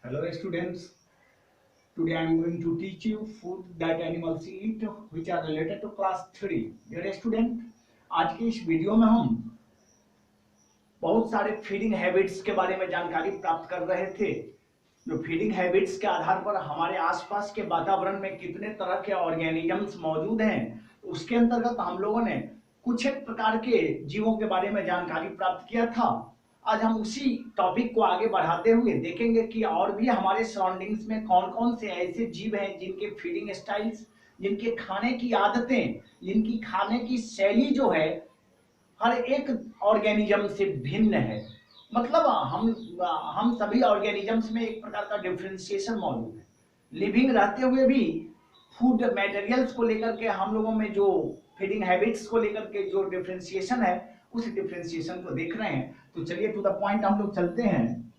Hello students, today I am going to teach you food that animals eat which are related to class 3. Dear student, आज की इस video में हम बहुत सारे फीडिंग हैबिट्स के बारे में जानकारी प्राप्त कर रहे थे। जो फीडिंग हैबिट्स के आधार पर हमारे आसपास के वातावरण में कितने तरह के ऑर्गेनिजम्स मौजूद हैं, उसके अंतर्गत हम लोगों ने कुछ एक प्रकार के जीवों के बारे में जानकारी प्राप्त किया था। आज हम उसी टॉपिक को आगे बढ़ाते हुए देखेंगे कि और भी हमारे सराउंडिंग्स में कौन कौन से ऐसे जीव हैं जिनके फीडिंग स्टाइल्स, जिनके खाने की आदतें, जिनकी खाने की शैली जो है हर एक ऑर्गेनिज्म से भिन्न है। मतलब हम सभी ऑर्गेनिजम्स में एक प्रकार का डिफरेंशिएशन मौजूद है। लिविंग रहते हुए भी फूड मटेरियल्स को लेकर के हम लोगों में जो फीडिंग हैबिट्स को लेकर के जो डिफरेंशिएशन है, उस डिफरेंशिएशन को देख रहे हैं। तो चलिए टू द पॉइंट हम लोग चलते हैं।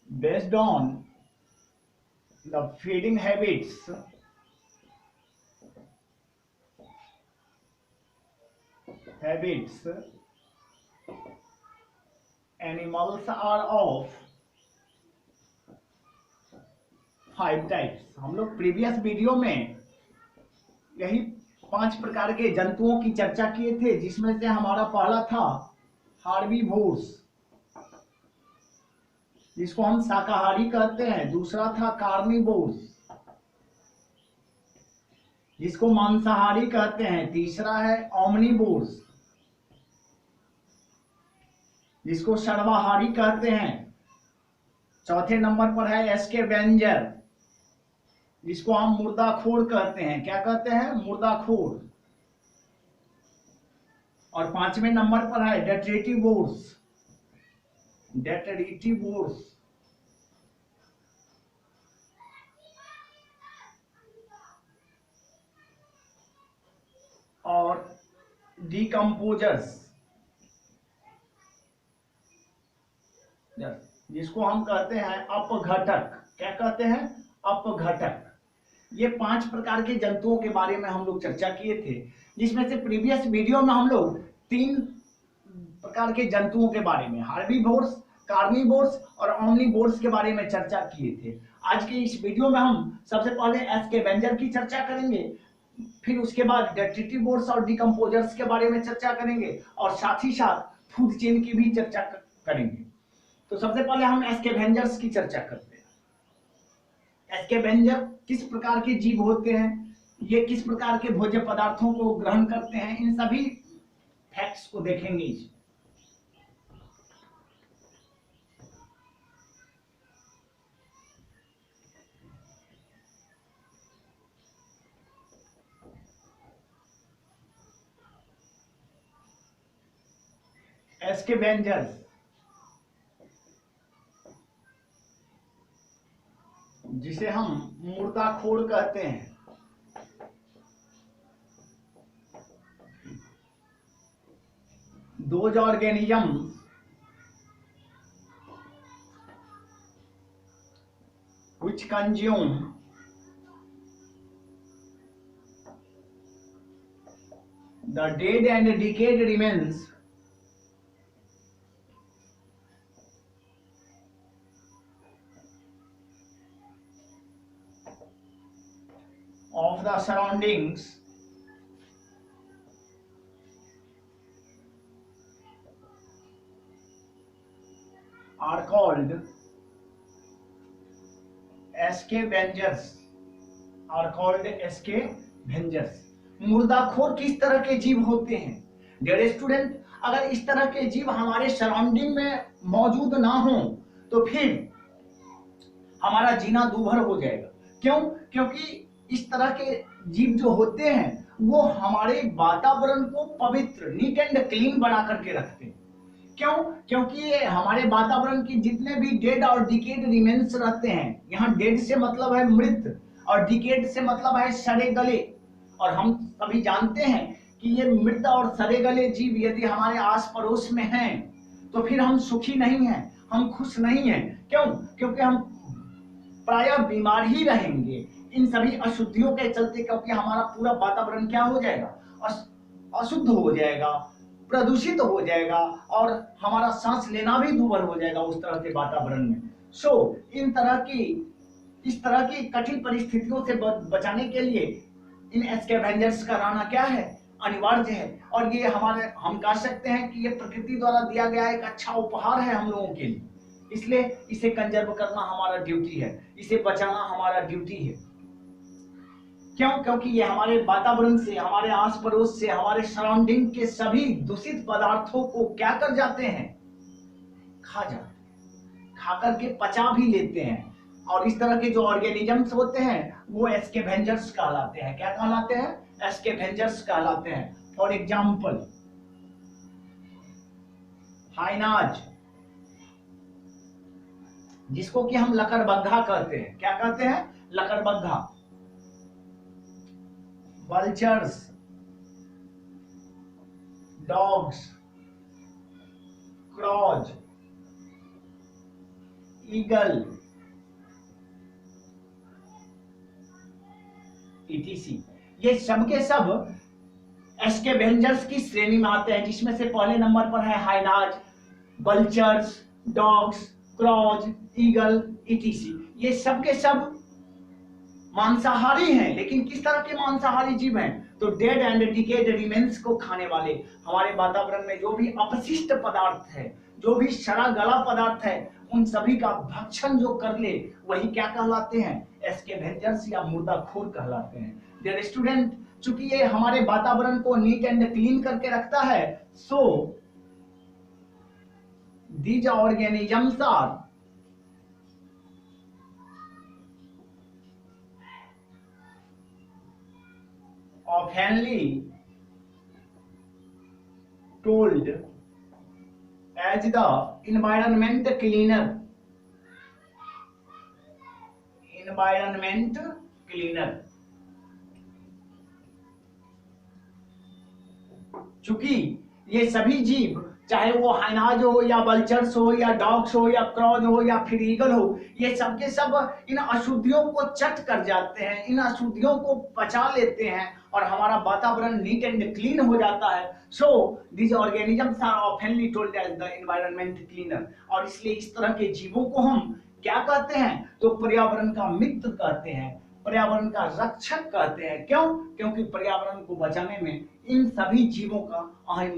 Based on the feeding habits, animals are of 5 types. हम लोग प्रीवियस वीडियो में यही 5 प्रकार के जंतुओं की चर्चा किए थे, जिसमें से हमारा पहला था हार्बीवोर्स, जिसको हम शाकाहारी कहते हैं। दूसरा था कार्निवोर्स, जिसको मांसाहारी कहते हैं। तीसरा है ओमनिवोर्स, जिसको सर्वाहारी कहते हैं। चौथे नंबर पर है स्कैवेंजर, जिसको हम मुर्दाखोर कहते हैं। क्या कहते हैं? मुर्दाखोर। और 5वें नंबर पर है डेट्रिटिवोर्स। और डिकम्पोजर्स, जिसको हम कहते हैं अपघटक। क्या कहते हैं? अपघटक। ये 5 प्रकार के जंतुओं के बारे में हम लोग चर्चा किए थे, जिसमें से प्रीवियस वीडियो में हम लोग 3 प्रकार के जंतुओं के बारे में, हार्बीवोर्स, कार्निवोर्स और ओमनिवोर्स के बारे में चर्चा किए थे। आज के इस वीडियो में हम सबसे पहले स्कैवेंजर की चर्चा करेंगे, फिर उसके बाद डेट्रिटिवोर्स और डिकम्पोजर्स के बारे में चर्चा करेंगे, और साथ ही साथ फूड चेन की भी चर्चा करेंगे। तो सबसे पहले हम स्कैवेंजर्स की चर्चा करते हैं। स्कैवेंजर किस प्रकार के जीव होते हैं, ये किस प्रकार के भोज्य पदार्थों को ग्रहण करते हैं, इन सभी फैक्ट्स को देखेंगे। स्कैवेंजर्स, जिसे हम मुर्दाखोर कहते हैं, those organisms which consume the dead and decayed remains of the surroundings are called scavengers। मुर्दाखोर किस तरह के जीव होते हैं? डियर स्टूडेंट, अगर इस तरह के जीव हमारे सराउंडिंग में मौजूद ना हो तो फिर हमारा जीना दूभर हो जाएगा। क्यों? क्योंकि इस तरह के जीव जो होते हैं वो हमारे वातावरण को पवित्र, नीट एंड क्लीन बना करके रखते हैं। क्यों? क्योंकि ये हमारे वातावरण की जितने भी डेड और डिकेड रिमेन्स रहते हैं, यहाँ डेड से मतलब है मृत और डिकेड से मतलब है सड़े गले। और हम सभी जानते हैं कि ये मृत और सड़े गले जीव यदि हमारे आस पड़ोस में हैं तो फिर हम सुखी नहीं हैं, हम खुश नहीं हैं। क्यों? क्योंकि हम प्रायः बीमार ही रहेंगे इन सभी अशुद्धियों के चलते, क्योंकि हमारा पूरा वातावरण क्या हो जाएगा? अशुद्ध हो जाएगा, प्रदूषित हो जाएगा और हमारा सांस लेना भी दूभर हो जाएगा उस तरह के वातावरण में। इस तरह की कठिन परिस्थितियों से बचाने के लिए इन स्कैवेंजर्स का रहना क्या है, अनिवार्य है। और ये हम कह सकते हैं कि ये प्रकृति द्वारा दिया गया एक अच्छा उपहार है हम लोगों के लिए, इसलिए इसे कंजर्व करना हमारा ड्यूटी है, इसे बचाना हमारा ड्यूटी है। क्यों? क्योंकि ये हमारे वातावरण से, हमारे आस पड़ोस से, हमारे सराउंडिंग के सभी दूषित पदार्थों को क्या कर जाते हैं, खा जाते हैं, खा करके पचा भी लेते हैं। और इस तरह के जो ऑर्गेनिजम्स होते हैं वो स्कैवेंजर्स कहलाते हैं। क्या कहलाते हैं? स्कैवेंजर्स कहलाते हैं। फॉर एग्जाम्पल हाइनाज, जिसको कि हम लकड़बग्घा कहते हैं। क्या कहते हैं? लकड़बग्घा। Vultures, dogs, crows, eagle, etc. ये सब के सब स्कैवेंजर्स की श्रेणी में आते हैं, जिसमें से पहले नंबर पर है hyenas, vultures, dogs, crows, eagle, etc. ये सब के सब मांसाहारी हैं, लेकिन किस तरह के मांसाहारी जीव हैं? तो डेड एंड डिकेड रिमेन्स को खाने वाले। हमारे वातावरण में जो भी अपशिष्ट पदार्थ है, जो भी सड़ा गला पदार्थ है, उन सभी का भक्षण जो कर ले वही क्या कहलाते हैं? स्कैवेंजर्स या मुर्दाखोर कहलाते हैं। डियर स्टूडेंट, चूंकि ये हमारे वातावरण को नीट एंड क्लीन करके रखता है, so these organisms are oftenly told as the environment cleaner. environment cleaner. चूंकि ये सभी जीव, चाहे वो हाइनाज हो या वल्चर्स हो या डॉग्स हो या क्रॉज हो या फिर ईगल हो, ये सब के सब इन अशुद्धियों को चट कर जाते हैं, इन अशुद्धियों को पचा लेते हैं और हमारा वातावरण नीट एंड क्लीन हो जाता है। So these organisms are oftenly told as the environment cleaner. और इसलिए इस तरह के जीवों को हम क्या कहते हैं? तो पर्यावरण का मित्र कहते हैं, पर्यावरण का रक्षक कहते हैं। क्यों? क्योंकि पर्यावरण को बचाने में इन सभी जीवों का अहम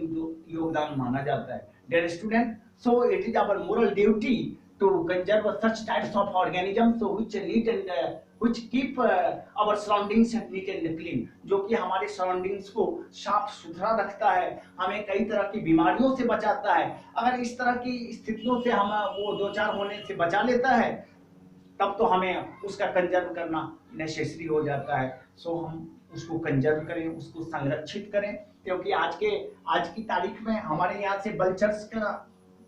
योगदान माना जाता है। Dear student, so it is our moral duty to conserve such types of organisms which keep our surroundings neat and clean, जो कि हमारे सराउंडिंग्स को साफ सुथरा रखता है, हमें कई तरह की बीमारियों से बचाता है। अगर इस तरह की स्थितियों से हम वो दो चार होने से बचा लेता है, तब तो हमें उसका कंजर्व करना नेसेसरी हो जाता है। सो हम उसको कंजर्व करें, उसको संरक्षित करें, क्योंकि आज की तारीख में हमारे यहाँ से वल्चर्स का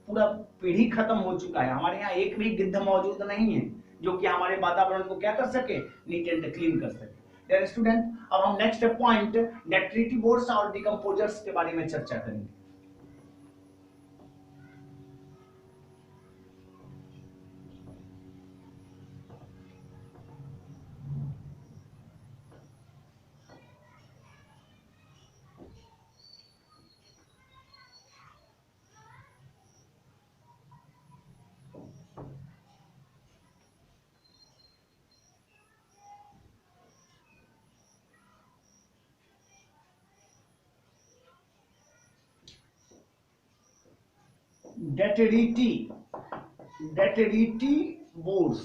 पूरा पीढ़ी खत्म हो चुका है। हमारे यहाँ एक भी गिद्ध मौजूद नहीं है जो कि हमारे वातावरण को क्या कर सके, नीट एंड क्लीन कर सके। डियर स्टूडेंट, अब हम नेक्स्ट पॉइंट डेट्रिटिवोर्स और डिकम्पोजर्स के बारे में चर्चा करेंगे। डेट्रिटिवोर्स,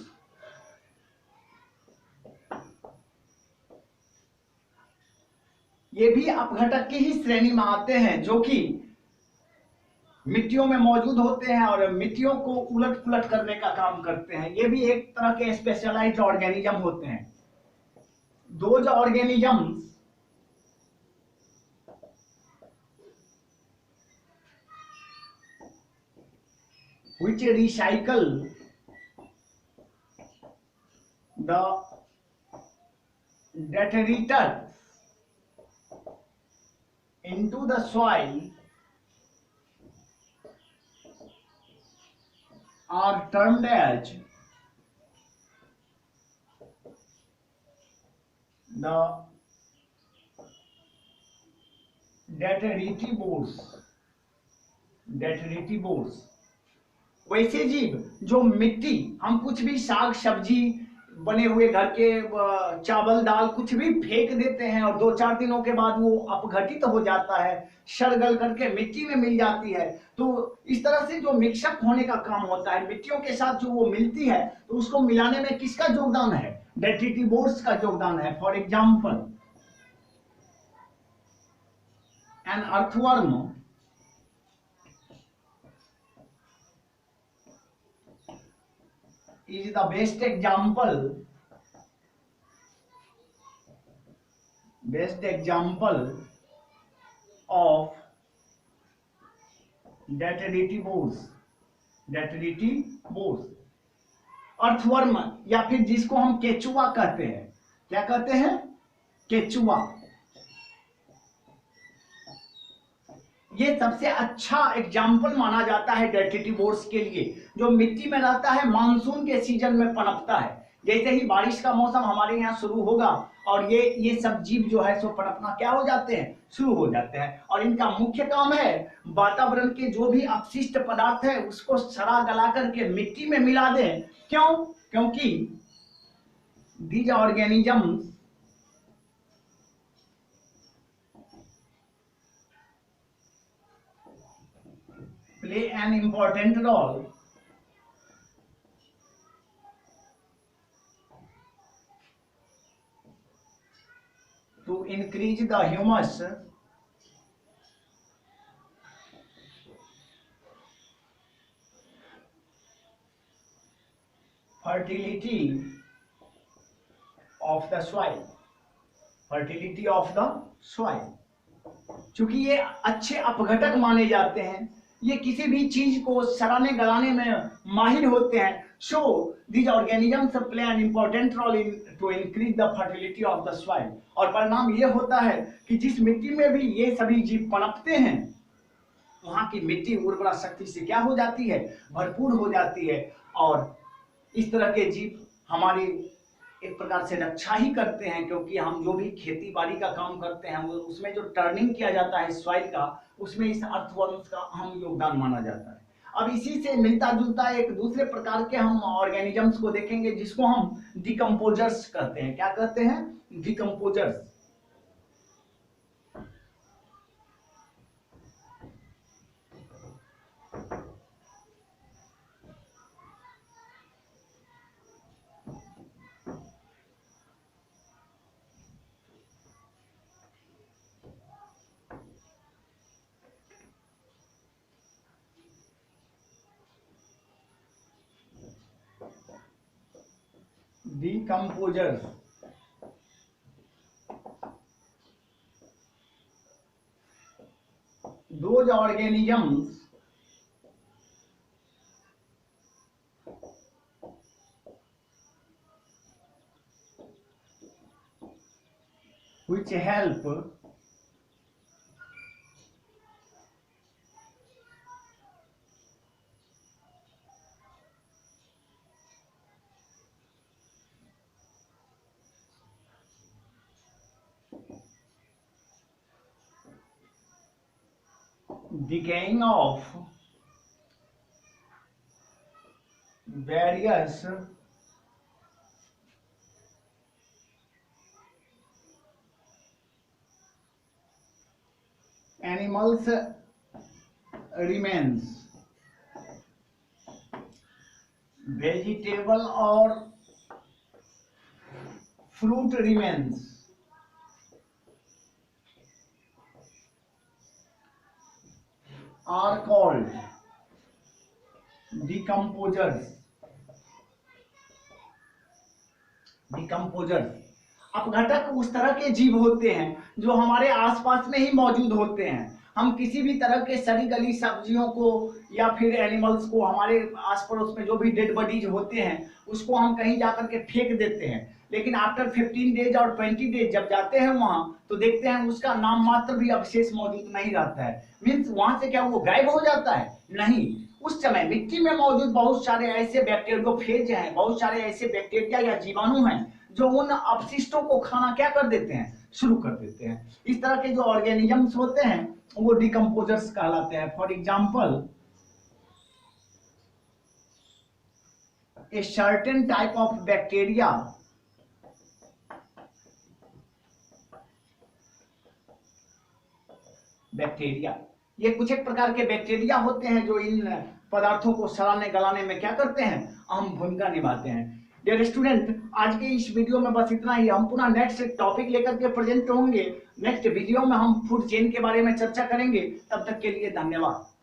ये भी अपघटक की ही श्रेणी में आते हैं, जो कि मिट्टियों में मौजूद होते हैं और मिट्टियों को उलट पुलट करने का काम करते हैं। ये भी एक तरह के स्पेशलाइज्ड ऑर्गेनिज्म होते हैं। Those organisms which recycle the detritus into the soil are termed as the detritivores. डेट्रिटिवोर्स। वैसे जीव जो मिट्टी, हम कुछ भी साग सब्जी बने हुए घर के चावल दाल कुछ भी फेंक देते हैं और 2-4 दिनों के बाद वो अपघटित हो जाता है, सड़ गल करके मिट्टी में मिल जाती है। तो इस तरह से जो मिक्सअप होने का काम होता है, मिट्टियों के साथ जो वो मिलती है, तो उसको मिलाने में किसका योगदान है? डेट्रिटिवोर्स का योगदान है। For example, an earthworm is the best example of detritivores। Earthworm, या फिर जिसको हम केचुआ कहते हैं, क्या कहते हैं? केचुआ। ये सबसे अच्छा एग्जाम्पल माना जाता है डेट्रिटिवोर्स के लिए, जो मिट्टी में रहता है, मानसून के सीजन में पनपता है। जैसे ही बारिश का मौसम हमारे यहाँ शुरू होगा और ये सब जीव जो है सो पनपना क्या हो जाते हैं? शुरू हो जाते हैं। और इनका मुख्य काम है वातावरण के जो भी अपशिष्ट पदार्थ है उसको सड़ा गला करके मिट्टी में मिला दें। क्यों? क्योंकि these organisms play an important role to increase the humus, fertility of the soil, चूंकि ये अच्छे अपघटक माने जाते हैं, ये किसी भी चीज को सड़ाने गलाने में माहिर होते हैं। सो these organisms play an important role in to increase the fertility of the soil। और परिणाम ये होता है कि जिस मिट्टी में भी ये सभी जीव पनपते हैं, वहां की मिट्टी उर्वरा शक्ति से क्या हो जाती है? भरपूर हो जाती है। और इस तरह के जीव हमारी एक प्रकार से रक्षा ही करते हैं, क्योंकि हम जो भी खेती बाड़ी का काम करते हैं उसमें जो टर्निंग किया जाता है सॉइल का, उसमें इस अर्थवर्म्स का अहम योगदान माना जाता है। अब इसी से मिलता जुलता एक दूसरे प्रकार के हम ऑर्गेनिजम्स को देखेंगे, जिसको हम डिकम्पोजर्स कहते हैं। क्या कहते हैं? Decomposers. Decomposers, those organisms which help decaying of various animals remains, vegetable or fruit remains, are called decomposers। अपघटक उस तरह के जीव होते हैं जो हमारे आसपास में ही मौजूद होते हैं। हम किसी भी तरह के सड़ी गली सब्जियों को या फिर एनिमल्स को, हमारे आस पड़ोस में जो भी डेड बॉडीज होते हैं उसको हम कहीं जाकर के फेंक देते हैं, लेकिन आफ्टर 15 डेज और 20 डेज जब जाते हैं वहां तो देखते हैं उसका नाम मात्र भी अवशेष मौजूद नहीं रहता है। मीन्स वहां से क्या वो गायब हो जाता है? नहीं, उस समय मिट्टी में मौजूद बहुत सारे ऐसे बैक्टीरियोफेज हैं, बहुत सारे ऐसे बैक्टीरिया या जीवाणु हैं जो उन अपशिष्टों को खाना क्या कर देते हैं, शुरू कर देते हैं। इस तरह के जो ऑर्गेनिजम्स होते हैं वो डिकम्पोजर्स कहलाते हैं। For example, a certain type of bacteria ये कुछ एक प्रकार के बैक्टीरिया होते हैं जो इन पदार्थों को सड़ाने गलाने में क्या करते हैं, अहम भूमिका निभाते हैं। डियर स्टूडेंट, आज के इस वीडियो में बस इतना ही। हम पुनः नेक्स्ट टॉपिक लेकर के प्रेजेंट होंगे। नेक्स्ट वीडियो में हम फूड चेन के बारे में चर्चा करेंगे। तब तक के लिए धन्यवाद।